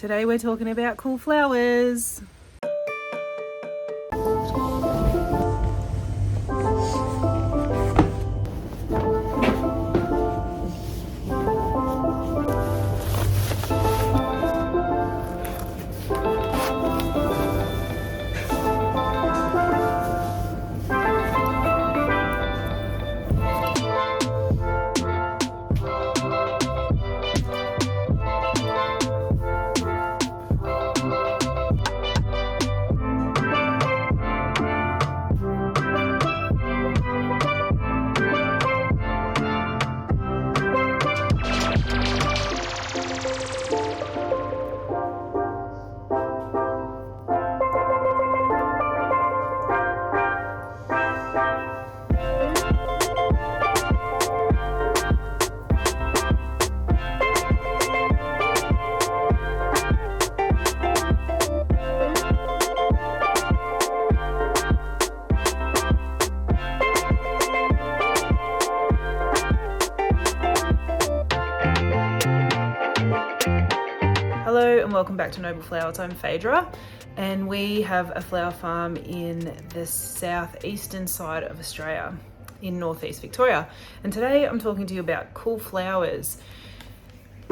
Today we're talking about cool flowers. Hello and welcome back to Noble Flowers. I'm Phaedra and we have a flower farm in the southeastern side of Australia in northeast Victoria, and today I'm talking to you about cool flowers.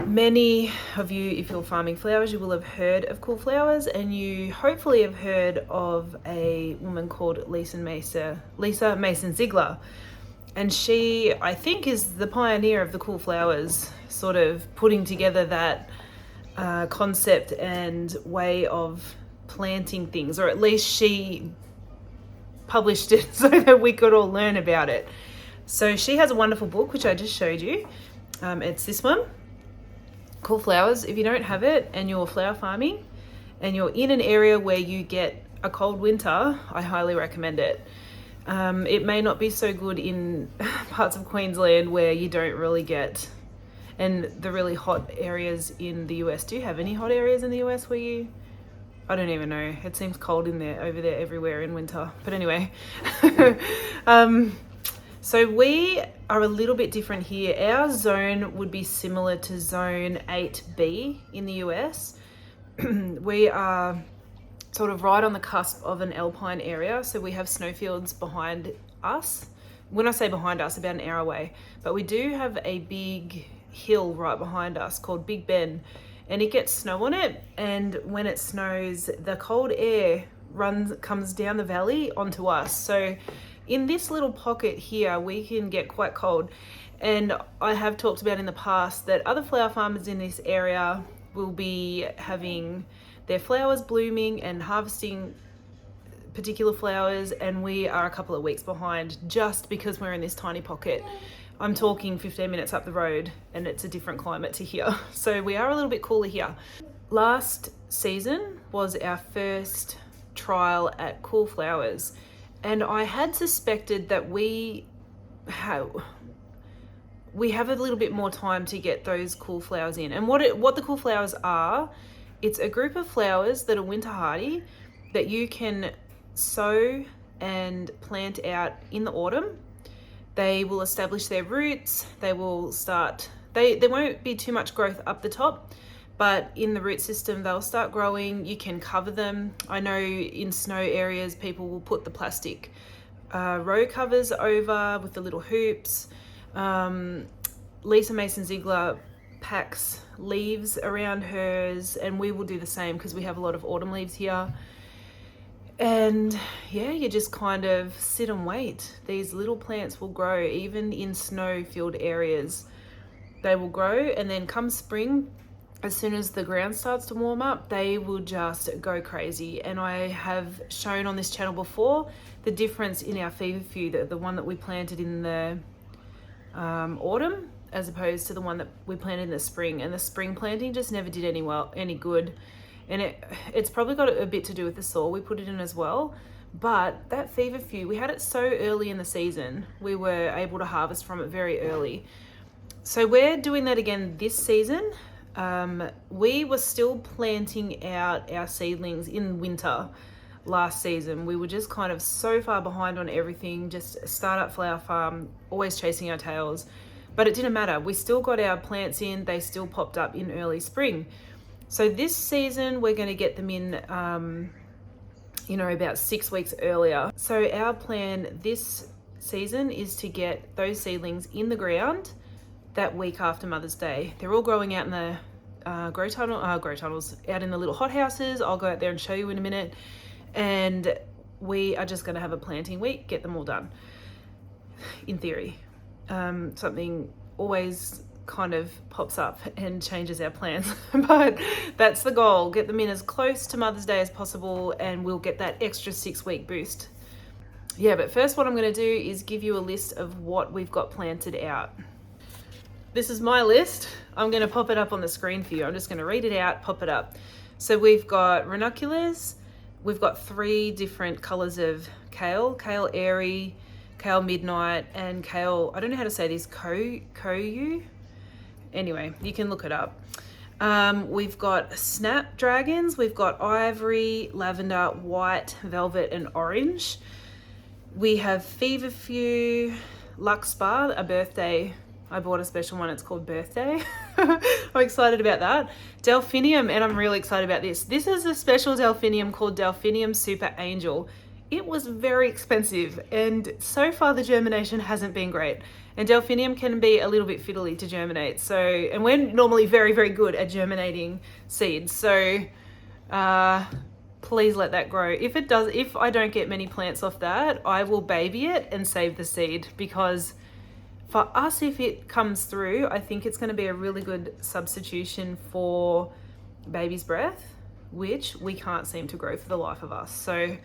Many of you, if you're farming flowers, you will have heard of cool flowers, and you hopefully have heard of a woman called Lisa Mason Zieglers, and she, I think, is the pioneer of the cool flowers, sort of putting together that concept and way of planting things, or at least she published it so that we could all learn about it. So she has a wonderful book which I just showed you. It's this one, Cool Flowers. If you don't have it and you're flower farming and you're in an area where you get a cold winter, I highly recommend it. It may not be so good in parts of Queensland where you don't really get, and the really hot areas in the US. Do you have any hot areas in the US where you, I don't even know. It seems cold in there, over there, everywhere in winter. But anyway, so we are a little bit different here. Our zone would be similar to zone 8B in the US. We are sort of right on the cusp of an alpine area. So we have snowfields behind us. When I say behind us, about an hour away, but we do have a big hill right behind us called Big Ben, and it gets snow on it, and when it snows the cold air comes down the valley onto us. So in this little pocket here we can get quite cold, and I have talked about in the past that other flower farmers in this area will be having their flowers blooming and harvesting particular flowers, and we are a couple of weeks behind just because we're in this tiny pocket. I'm talking 15 minutes up the road and it's a different climate to here. So we are a little bit cooler here. Last season was our first trial at Cool Flowers, and I had suspected that we have a little bit more time to get those cool flowers in. And what the cool flowers are, it's a group of flowers that are winter hardy that you can sow and plant out in the autumn. They will establish their roots. They will start, there won't be too much growth up the top, but in the root system, they'll start growing. You can cover them. I know in snow areas, people will put the plastic row covers over with the little hoops. Lisa Mason Zieglers packs leaves around hers, and we will do the same because we have a lot of autumn leaves here. And yeah, you just kind of sit and wait. These little plants will grow even in snow-filled areas. They will grow, and then come spring, as soon as the ground starts to warm up, they will just go crazy. And I have shown on this channel before the difference in our feverfew, the one that we planted in the autumn as opposed to the one that we planted in the spring. And the spring planting just never did any good. And it's probably got a bit to do with the soil we put it in as well. But that feverfew, we had it so early in the season, we were able to harvest from it very early. So we're doing that again this season. We were still planting out our seedlings in winter last season. We were just kind of so far behind on everything, just a startup flower farm, always chasing our tails. But it didn't matter. We still got our plants in. They still popped up in early spring. So this season we're going to get them in, about 6 weeks earlier. So our plan this season is to get those seedlings in the ground that week after Mother's Day. They're all growing out in the grow tunnels, out in the little hothouses. I'll go out there and show you in a minute. And we are just going to have a planting week, get them all done. In theory, something always kind of pops up and changes our plans, but that's the goal. Get them in as close to Mother's Day as possible, and we'll get that extra 6-week boost. Yeah, but first what I'm going to do is give you a list of what we've got planted out. This is my list. I'm going to pop it up on the screen for you. I'm just going to read it out, pop it up. So we've got ranunculus. We've got 3 different colors of kale: kale airy, kale midnight, and kale, I don't know how to say this, koyu. Anyway, you can look it up. We've got snapdragons. We've got ivory, lavender, white, velvet, and orange. We have feverfew, luxbar, a birthday. I bought a special one. It's called Birthday. I'm excited about that. Delphinium, and I'm really excited about this. This is a special delphinium called Delphinium Super Angel. It was very expensive, and so far the germination hasn't been great. And delphinium can be a little bit fiddly to germinate. So, and we're normally very, very good at germinating seeds. So, please let that grow. If I don't get many plants off that, I will baby it and save the seed, because for us, if it comes through, I think it's going to be a really good substitution for baby's breath, which we can't seem to grow for the life of us. So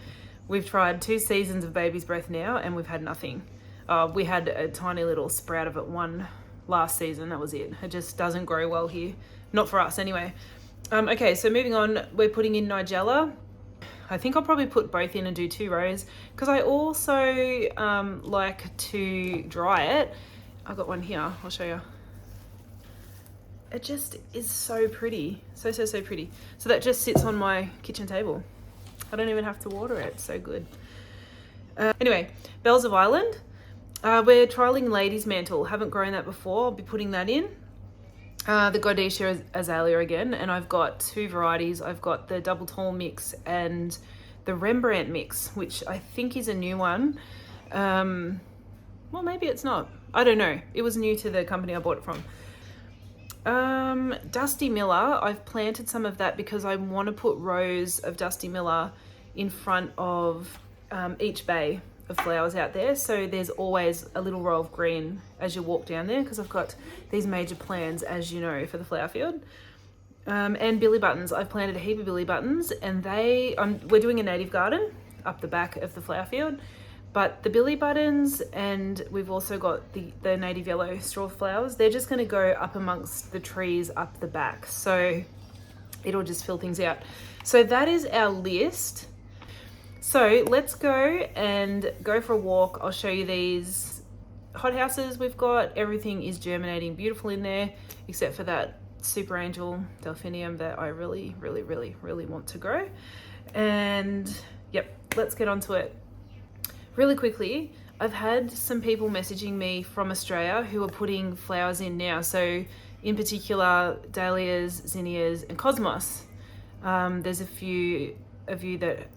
we've tried 2 seasons of baby's breath now, and we've had nothing. We had a tiny little sprout of it one last season. That was it. It just doesn't grow well here. Not for us anyway. Okay, so moving on, we're putting in Nigella. I think I'll probably put both in and do 2 rows, because I also like to dry it. I've got one here, I'll show you. It just is so pretty, so pretty. So that just sits on my kitchen table. I don't even have to water it, so good. Anyway, Bells of Ireland. We're trialing Lady's Mantle. Haven't grown that before. I'll be putting that in. The Godetia Azalea again, and I've got 2 varieties. I've got the Double Tall mix and the Rembrandt mix, which I think is a new one. Well, maybe it's not. I don't know. It was new to the company I bought it from. Dusty Miller, I've planted some of that because I want to put rows of Dusty Miller in front of each bay of flowers out there, so there's always a little row of green as you walk down there, because I've got these major plans, as you know, for the flower field. And billy buttons, I've planted a heap of billy buttons, and we're doing a native garden up the back of the flower field, but the billy buttons, and we've also got the native yellow straw flowers, they're just going to go up amongst the trees up the back, so it'll just fill things out. So that is our list. So let's go and go for a walk. I'll show you these hothouses we've got. Everything is germinating beautiful in there, except for that Super Angel Delphinium that I really, really, really, really want to grow. And yep, let's get onto it. Really quickly, I've had some people messaging me from Australia who are putting flowers in now. So in particular, dahlias, zinnias, and cosmos. There's a few of you that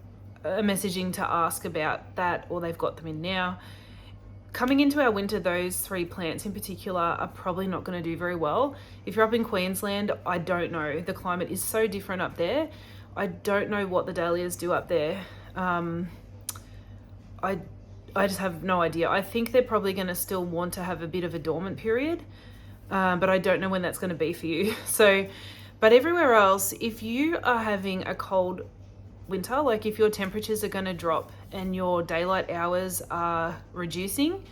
are messaging to ask about that, or they've got them in now. Coming into our winter, those 3 plants in particular are probably not going to do very well. If you're up in Queensland, I don't know. The climate is so different up there. I don't know what the dahlias do up there. I just have no idea. I think they're probably going to still want to have a bit of a dormant period, but I don't know when that's going to be for you. So, but everywhere else, if you are having a cold winter, like if your temperatures are going to drop and your daylight hours are reducing,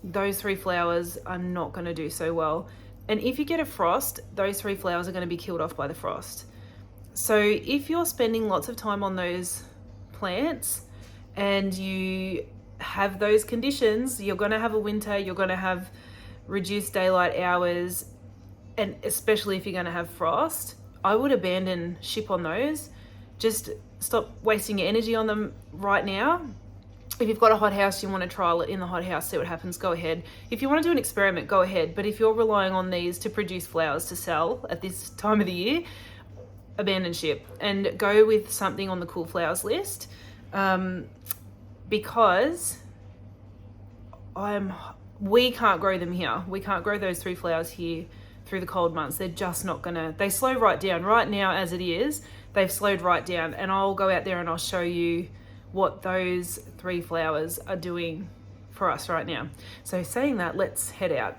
those 3 flowers are not going to do so well. And if you get a frost, those 3 flowers are going to be killed off by the frost. So if you're spending lots of time on those plants and you have those conditions, you're going to have a winter, you're going to have reduced daylight hours, and especially if you're going to have frost, I would abandon ship on those. Just stop wasting your energy on them right now. If you've got a hothouse, you want to trial it in the hothouse, see what happens, go ahead. If you want to do an experiment, go ahead. But if you're relying on these to produce flowers to sell at this time of the year, abandon ship and go with something on the Cool Flowers list, because we can't grow them here. We can't grow those 3 flowers here through the cold months. They're just not gonna, they slow right down. Right now as it is, they've slowed right down, and I'll go out there and I'll show you what those 3 flowers are doing for us right now. So saying that, let's head out.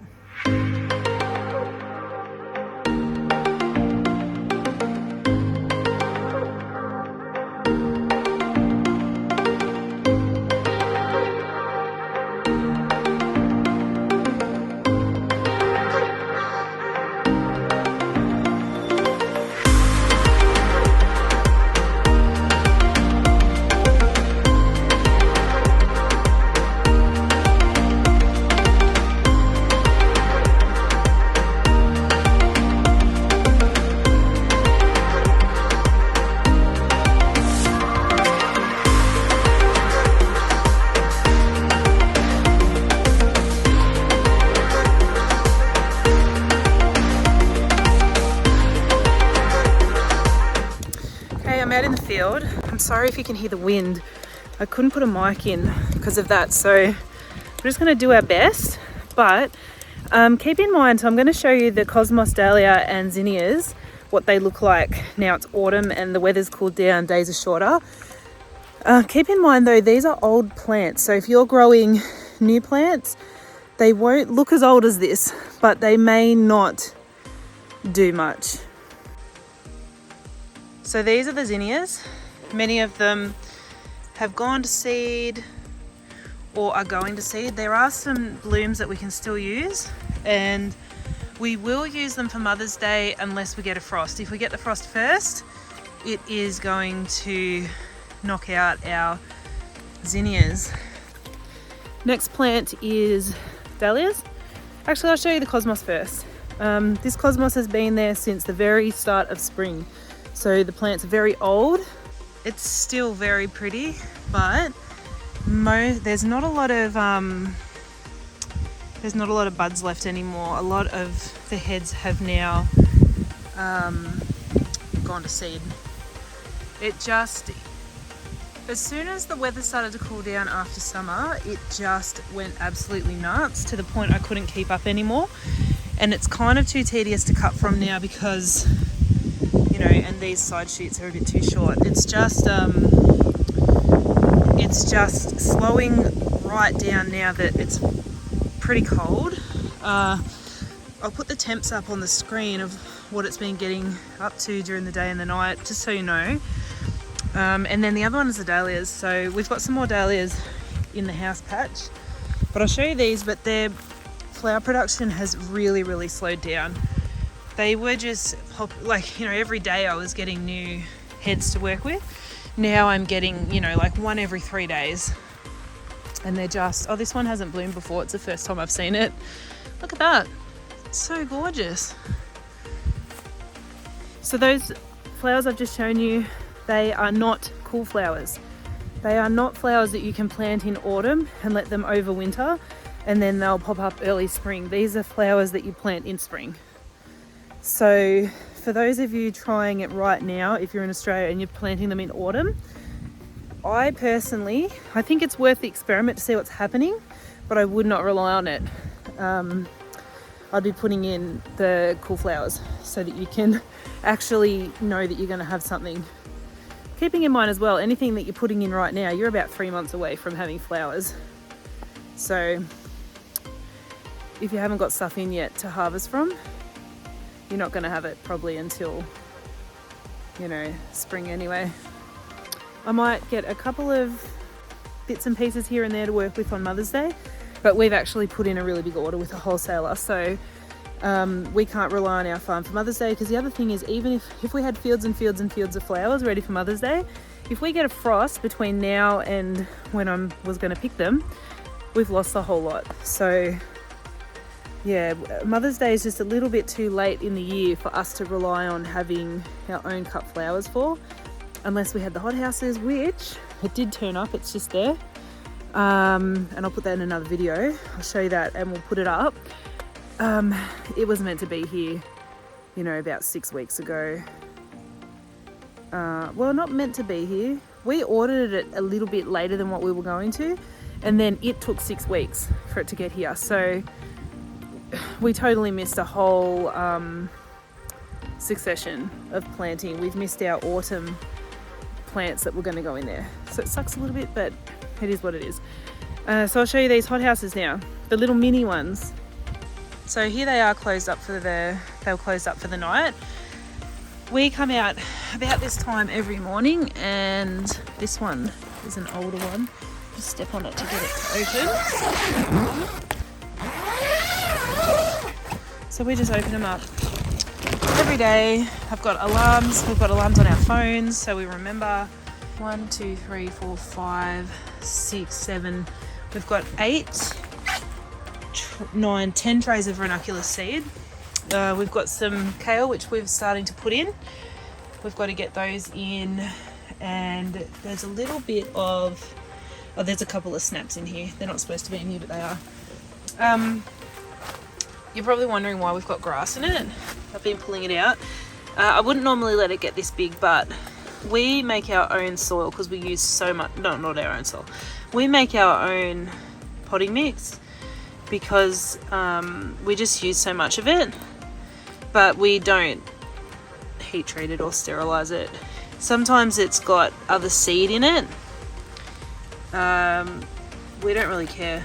I'm out in the field. I'm sorry if you can hear the wind. I couldn't put a mic in because of that, so we're just going to do our best. But keep in mind, so I'm going to show you the Cosmos Dahlia and Zinnias, what they look like now it's autumn and the weather's cooled down, days are shorter. Keep in mind though, these are old plants, so if you're growing new plants, they won't look as old as this, but they may not do much. So these are the zinnias. Many of them have gone to seed or are going to seed. There are some blooms that we can still use, and we will use them for Mother's Day unless we get a frost. If we get the frost first, it is going to knock out our zinnias. Next plant is dahlias. Actually, I'll show you the Cosmos first. This Cosmos has been there since the very start of spring. So the plant's very old. It's still very pretty, but there's not a lot of buds left anymore. A lot of the heads have now gone to seed. It just, as soon as the weather started to cool down after summer, it just went absolutely nuts to the point I couldn't keep up anymore. And it's kind of too tedious to cut from now because, you know, and these side shoots are a bit too short. It's just slowing right down now that it's pretty cold. I'll put the temps up on the screen of what it's been getting up to during the day and the night, just so you know. And then the other one is the dahlias. So we've got some more dahlias in the house patch, but I'll show you these, but their flower production has really slowed down. They were just like, you know, every day I was getting new heads to work with. Now I'm getting, you know, like one every 3 days. And they're just, oh, this one hasn't bloomed before. It's the first time I've seen it. Look at that. It's so gorgeous. So those flowers I've just shown you, they are not cool flowers. They are not flowers that you can plant in autumn and let them overwinter and then they'll pop up early spring. These are flowers that you plant in spring. So for those of you trying it right now, if you're in Australia and you're planting them in autumn, I think it's worth the experiment to see what's happening, but I would not rely on it. I'd be putting in the cool flowers so that you can actually know that you're going to have something. Keeping in mind as well, anything that you're putting in right now, you're about 3 months away from having flowers. So if you haven't got stuff in yet to harvest from, you're not going to have it probably until, you know, spring anyway. I might get a couple of bits and pieces here and there to work with on Mother's Day, but we've actually put in a really big order with a wholesaler, so we can't rely on our farm for Mother's Day, because the other thing is, even if we had fields and fields and fields of flowers ready for Mother's Day, if we get a frost between now and when I was going to pick them, we've lost a whole lot. So yeah, Mother's Day is just a little bit too late in the year for us to rely on having our own cut flowers for, unless we had the hothouses, which it did turn up, it's just there. And I'll put that in another video. I'll show you that and we'll put it up. It was meant to be here, you know, about 6 weeks ago. well, not meant to be here. We ordered it a little bit later than what we were going to, and then it took 6 weeks for it to get here. So we totally missed a whole succession of planting. We've missed our autumn plants that were going to go in there. So it sucks a little bit, but it is what it is. So I'll show you these hothouses now, the little mini ones. So here they are closed up for they were closed up for the night. We come out about this time every morning, and this one is an older one. Just step on it to get it to open. So we just open them up every day. I've got alarms. We've got alarms on our phones, so we remember. 1, 2, 3, 4, 5, 6, 7. We've got 8, 9, 10 trays of ranunculus seed. We've got some kale, which we're starting to put in. We've got to get those in, and there's a little bit of, there's a couple of snaps in here. They're not supposed to be in here, but they are. You're probably wondering why we've got grass in it. I've been pulling it out. I wouldn't normally let it get this big, but we make our own soil because we use so much, no, not our own soil. We make our own potting mix because we just use so much of it, but we don't heat treat it or sterilize it. Sometimes it's got other seed in it. We don't really care.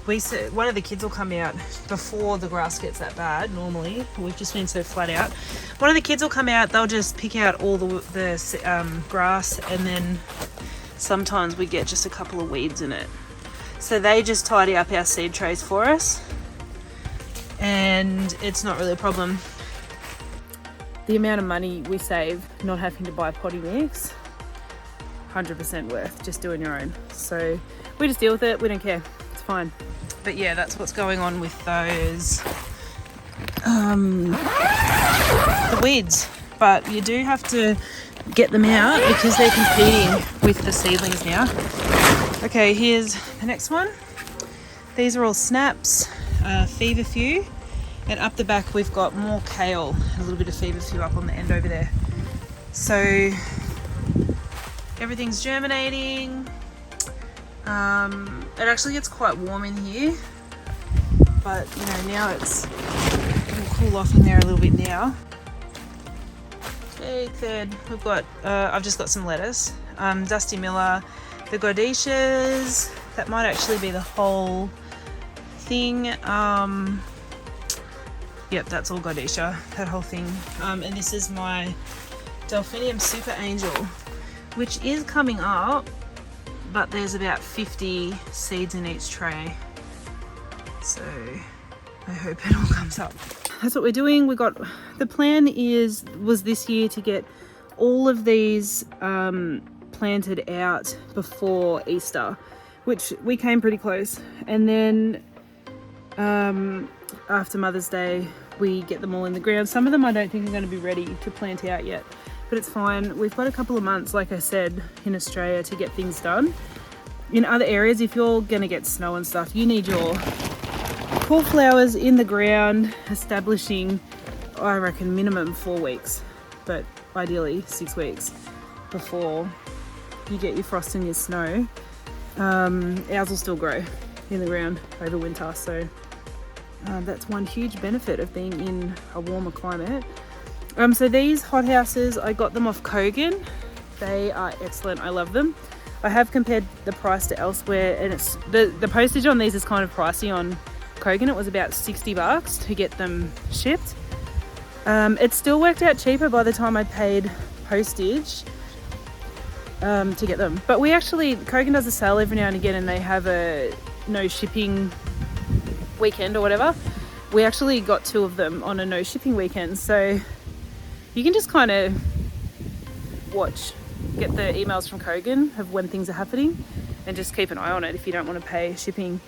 One of the kids will come out before the grass gets that bad. Normally, we've just been so flat out. One of the kids will come out, they'll just pick out all the grass, and then sometimes we get just a couple of weeds in it. So they just tidy up our seed trays for us, and it's not really a problem. The amount of money we save not having to buy potty mix, 100% worth just doing your own. So we just deal with it, we don't care, it's fine. But yeah, that's what's going on with those the weeds. But you do have to get them out because they're competing with the seedlings now. Okay, here's the next one. These are all snaps, feverfew, and up the back we've got more kale, a little bit of feverfew up on the end over there. So everything's germinating. It actually gets quite warm in here, but you know, now it'll cool off in there a little bit now. Okay, third, we've got, I've just got some lettuce, Dusty Miller, the Godetias, that might actually be the whole thing. Yep, that's all Godetia, that whole thing. And this is my Delphinium Super Angel, which is coming up, but there's about 50 seeds in each tray. So I hope it all comes up. That's what we're doing. The plan was this year to get all of these planted out before Easter, which we came pretty close. And then after Mother's Day, we get them all in the ground. Some of them I don't think are going to be ready to plant out yet, but it's fine. We've got a couple of months, like I said, in Australia to get things done. In other areas, if you're going to get snow and stuff, you need your cool flowers in the ground, establishing, I reckon, minimum 4 weeks, but ideally 6 weeks before you get your frost and your snow. Ours will still grow in the ground over winter, so that's one huge benefit of being in a warmer climate. So these hothouses, I got them off Kogan. They are excellent, I love them. I have compared the price to elsewhere, and it's the postage on these is kind of pricey on Kogan. It was about $60 to get them shipped. It still worked out cheaper by the time I paid postage to get them. But Kogan does a sale every now and again, and they have a no shipping weekend or whatever. We actually got 2 of them on a no shipping weekend, so you can just kind of get the emails from Kogan of when things are happening, and just keep an eye on it if you don't want to pay shipping.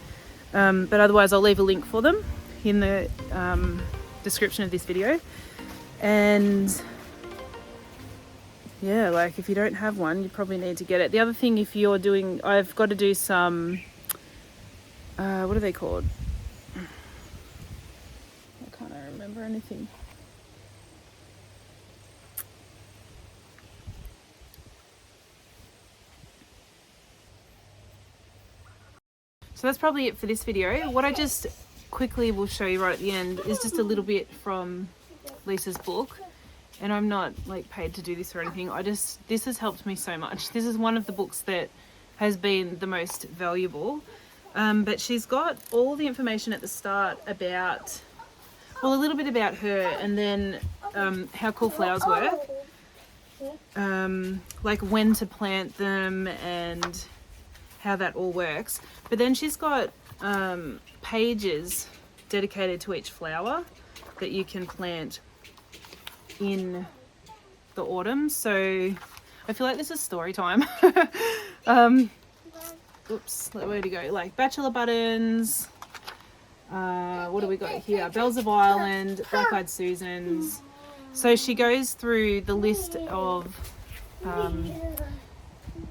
But otherwise, I'll leave a link for them in the description of this video. And yeah, like if you don't have one, you probably need to get it. The other thing, I've got to do some, what are they called? I can't remember anything. So that's probably it for this video. What I just quickly will show you right at the end is just a little bit from Lisa's book. And I'm not like paid to do this or anything. This has helped me so much. This is one of the books that has been the most valuable. But she's got all the information at the start about, well, a little bit about her, and then how cool flowers work. Like when to plant them and how that all works. But then she's got pages dedicated to each flower that you can plant in the autumn. So I feel like this is story time. Oops, where to go? Like bachelor buttons. What do we got here? Bells of Ireland, Black-Eyed Susans. So she goes through the list of,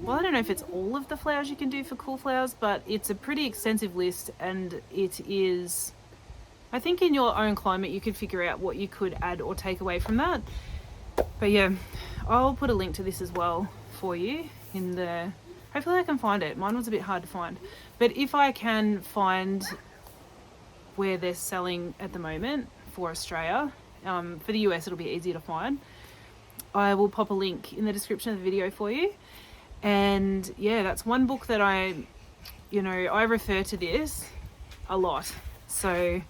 well, I don't know if it's all of the flowers you can do for cool flowers, but it's a pretty extensive list, and it is, I think in your own climate you could figure out what you could add or take away from that. But yeah, I'll put a link to this as well for you in the, hopefully I can find it. Mine was a bit hard to find, but if I can find where they're selling at the moment for Australia, for the US it'll be easier to find. I will pop a link in the description of the video for you. And yeah, that's one book that I refer to this a lot. So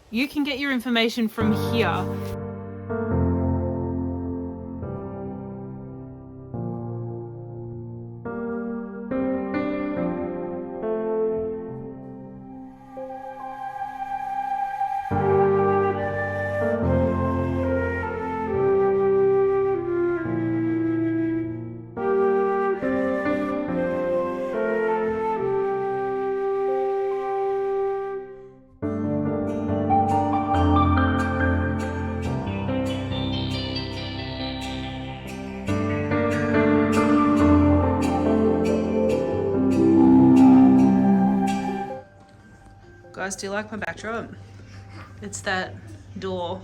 you can get your information from here. Guys, do you like my backdrop? It's that door.